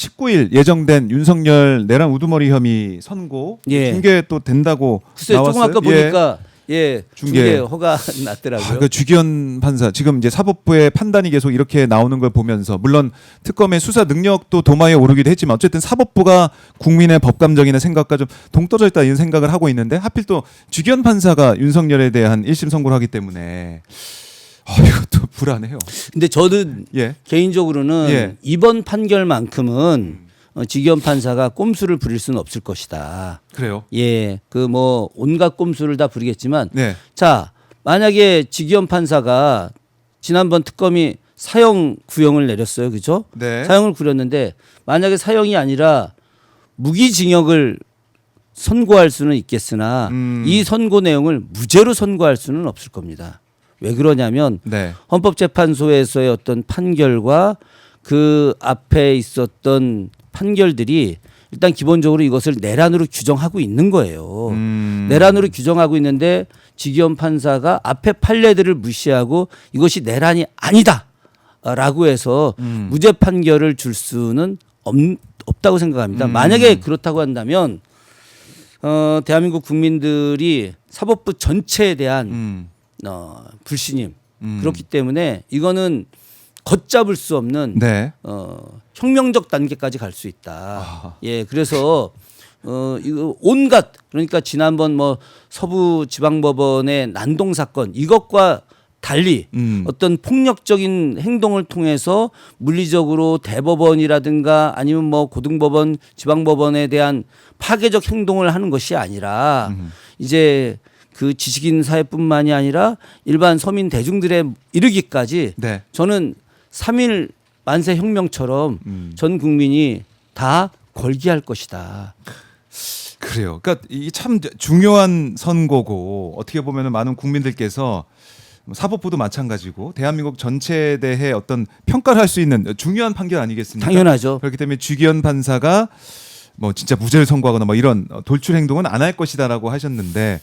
19일 예정된 윤석열 내란 우두머리 혐의 선고 예. 중계 또 된다고 글쎄요, 조금 나왔어요. 아까 보니까 예, 중계 중계. 허가 났더라고요. 그 주기현 판사 지금 이제 사법부의 판단이 계속 이렇게 나오는 걸 보면서 물론 특검의 수사 능력도 도마에 오르기도 했지만 어쨌든 사법부가 국민의 법감정이나 생각과 좀 동떨어져 있다 이런 생각을 하고 있는데 하필 또 주기현 판사가 윤석열에 대한 1심 선고를 하기 때문에 이것도 불안해요. 근데 저는 예. 개인적으로는 예. 이번 판결만큼은 지기현 판사가 꼼수를 부릴 수는 없을 것이다. 그래요. 예, 그 뭐 온갖 꼼수를 다 부리겠지만, 네. 자 만약에 지기현 판사가 지난번 특검이 사형 구형을 내렸어요, 그죠? 네. 사형을 구렸는데 만약에 사형이 아니라 무기징역을 선고할 수는 있겠으나 이 선고 내용을 무죄로 선고할 수는 없을 겁니다. 왜 그러냐면 네. 헌법재판소에서의 어떤 판결과 그 앞에 있었던 판결들이 일단 기본적으로 이것을 내란으로 규정하고 있는 거예요. 내란으로 규정하고 있는데 지기현 판사가 앞에 판례들을 무시하고 이것이 내란이 아니다라고 해서 무죄 판결을 줄 수는 없다고 생각합니다. 만약에 그렇다고 한다면 대한민국 국민들이 사법부 전체에 대한 불신임 그렇기 때문에 이거는 걷잡을 수 없는 네. 혁명적 단계까지 갈 수 있다. 예, 그래서 이거 온갖 그러니까 지난번 뭐 서부지방법원의 난동 사건 이것과 달리 어떤 폭력적인 행동을 통해서 물리적으로 대법원이라든가 아니면 뭐 고등법원, 지방법원에 대한 파괴적 행동을 하는 것이 아니라 이제 그 지식인 사회뿐만이 아니라 일반 서민 대중들에 이르기까지 네. 저는 3.1 만세 혁명처럼 전 국민이 다 걸기할 것이다. 그래요. 그러니까 이게 참 중요한 선고고 어떻게 보면은 많은 국민들께서 사법부도 마찬가지고 대한민국 전체에 대해 어떤 평가를 할 수 있는 중요한 판결 아니겠습니까? 당연하죠. 그렇기 때문에 주기현 판사가 뭐 진짜 무죄를 선고하거나 뭐 이런 돌출 행동은 안 할 것이다라고 하셨는데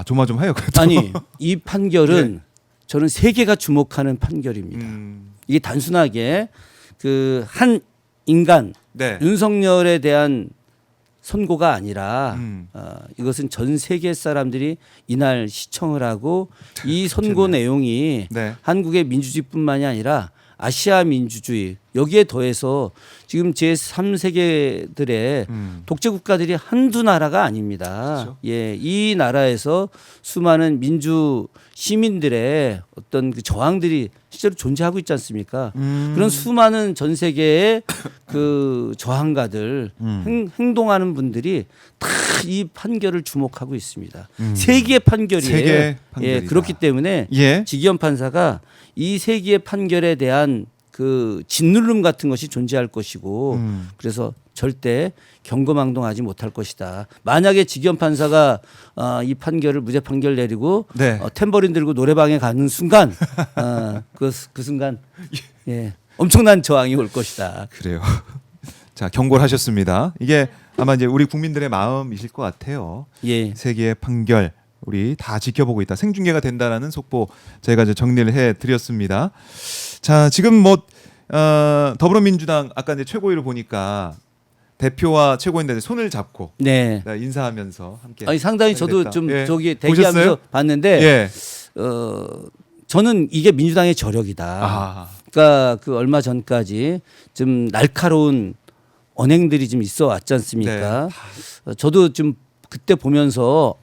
조마조마해요. 그래도. 아니 이 판결은 네. 저는 세계가 주목하는 판결입니다. 이게 단순하게 그 한 인간 네. 윤석열에 대한 선고가 아니라 이것은 전 세계 사람들이 이날 시청을 하고 이 선고 내용이 네. 한국의 민주주의뿐만이 아니라 아시아 민주주의 여기에 더해서 지금 제3세계들의 독재 국가들이 한두 나라가 아닙니다. 그렇죠. 예, 이 나라에서 수많은 민주 시민들의 어떤 그 저항들이 실제로 존재하고 있지 않습니까? 그런 수많은 전 세계의 그 저항가들 행동하는 분들이 다 이 판결을 주목하고 있습니다. 세계의 판결이에요. 세계 예, 판결이다. 그렇기 때문에 예. 지기현 판사가 이 세계의 판결에 대한 그 짓누름 같은 것이 존재할 것이고 그래서 절대 경거망동하지 못할 것이다. 만약에 지기현 판사가 이 판결을 무죄 판결 내리고 네. 탬버린 들고 노래방에 가는 순간 그 순간 예, 엄청난 저항이 올 것이다. 그래요. 자, 경고를 하셨습니다. 이게 아마 이제 우리 국민들의 마음이실 것 같아요. 예. 세계의 판결 우리 다 지켜보고 있다. 생중계가 된다라는 속보 저희가 이제 정리를 해드렸습니다. 자, 지금 뭐 더불어민주당 아까 이제 최고위를 보니까 대표와 최고위원들 손을 잡고 네. 인사하면서 함께. 아니 상당히 저도 됐다. 좀 예. 저기 대기하면서 보셨어요? 봤는데 예. 저는 이게 민주당의 저력이다. 그러니까 그 얼마 전까지 좀 날카로운 언행들이 좀 있어 왔지 않습니까? 저도 좀 그때 보면서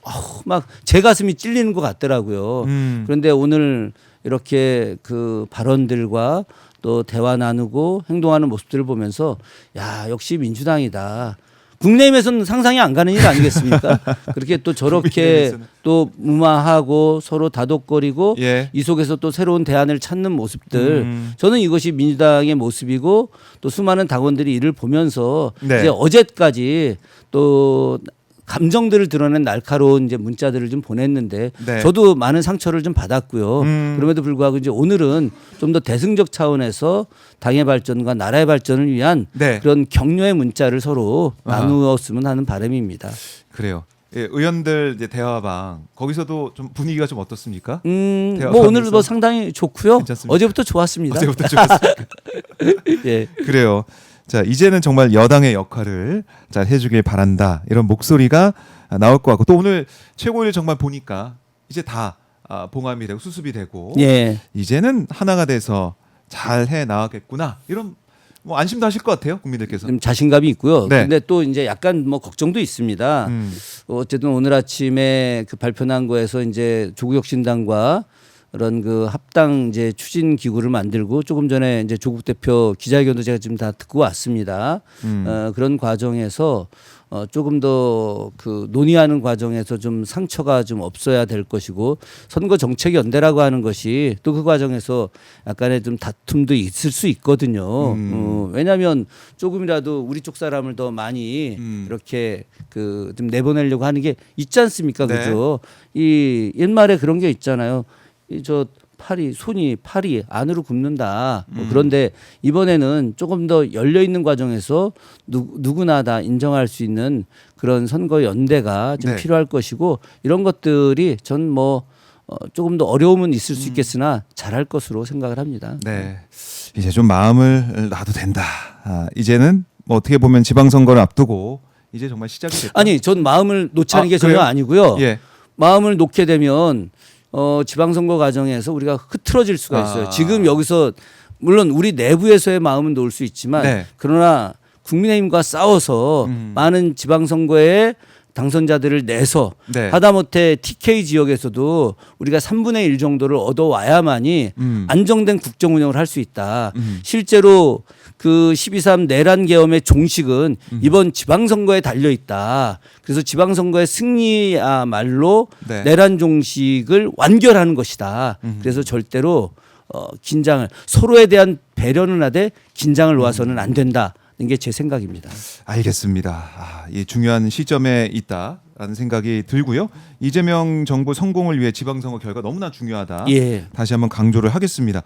막 제 가슴이 찔리는 것 같더라고요. 그런데 오늘 이렇게 그 발언들과 또 대화 나누고 행동하는 모습들을 보면서 야 역시 민주당이다. 국내임에서는 상상이 안 가는 일 아니겠습니까? 그렇게 또 저렇게 국민의힘에서는. 또 무마하고 서로 다독거리고 예. 이 속에서 또 새로운 대안을 찾는 모습들 저는 이것이 민주당의 모습이고 또 수많은 당원들이 이를 보면서 네. 이제 어제까지 또 감정들을 드러낸 날카로운 이제 문자들을 좀 보냈는데 네. 저도 많은 상처를 좀 받았고요. 그럼에도 불구하고 이제 오늘은 좀 더 대승적 차원에서 당의 발전과 나라의 발전을 위한 네. 그런 격려의 문자를 서로 나누었으면 하는 바람입니다. 그래요. 예, 의원들 이제 대화방 거기서도 좀 분위기가 좀 어떻습니까? 뭐 대화방에서? 오늘 뭐 상당히 좋고요. 괜찮습니까? 어제부터 좋았습니다. 어제부터 좋았습니까? 예. 그래요. 자, 이제는 정말 여당의 역할을 잘 해주길 바란다. 이런 목소리가 나올 것 같고 또 오늘 최고위를 정말 보니까 이제 다 봉합이 되고 수습이 되고 예. 이제는 하나가 돼서 잘 해 나가겠구나. 이런 뭐 안심도 하실 것 같아요, 국민들께서. 좀 자신감이 있고요. 네. 근데 또 이제 약간 뭐 걱정도 있습니다. 어쨌든 오늘 아침에 그 발표난 거에서 이제 조국혁신당과 그런 그 합당 이제 추진 기구를 만들고 조금 전에 이제 조국 대표 기자회견도 제가 지금 다 듣고 왔습니다. 그런 과정에서 조금 더 그 논의하는 과정에서 좀 상처가 좀 없어야 될 것이고 선거 정책 연대라고 하는 것이 또 그 과정에서 약간의 좀 다툼도 있을 수 있거든요. 왜냐하면 조금이라도 우리 쪽 사람을 더 많이 이렇게 그 좀 내보내려고 하는 게 있지 않습니까, 네. 그죠? 이 옛말에 그런 게 있잖아요. 이 저 팔이 안으로 굽는다. 뭐 그런데 이번에는 조금 더 열려 있는 과정에서 누구나 다 인정할 수 있는 그런 선거 연대가 좀 네. 필요할 것이고 이런 것들이 전 뭐 조금 더 어려움은 있을 수 있겠으나 잘할 것으로 생각을 합니다. 네. 이제 좀 마음을 놔도 된다. 이제는 뭐 어떻게 보면 지방선거를 앞두고 이제 정말 시작이 됐다. 아니, 전 마음을 놓자는 게 전혀 그래요? 아니고요. 예. 마음을 놓게 되면 지방선거 과정에서 우리가 흐트러질 수가 있어요. 지금 여기서 물론 우리 내부에서의 마음은 놓을 수 있지만 네. 그러나 국민의힘과 싸워서 많은 지방선거에 당선자들을 내서 네. 하다못해 TK 지역에서도 우리가 3분의 1 정도를 얻어와야만이 안정된 국정 운영을 할 수 있다. 실제로 그 12.3 내란 계엄의 종식은 이번 지방선거에 달려 있다. 그래서 지방선거의 승리야말로 네. 내란 종식을 완결하는 것이다. 그래서 절대로 긴장을 서로에 대한 배려는 하되 긴장을 놓아서는 안 된다. 이게 제 생각입니다. 알겠습니다. 이 중요한 시점에 있다라는 생각이 들고요. 이재명 정부 성공을 위해 지방선거 결과 너무나 중요하다. 예. 다시 한번 강조를 하겠습니다.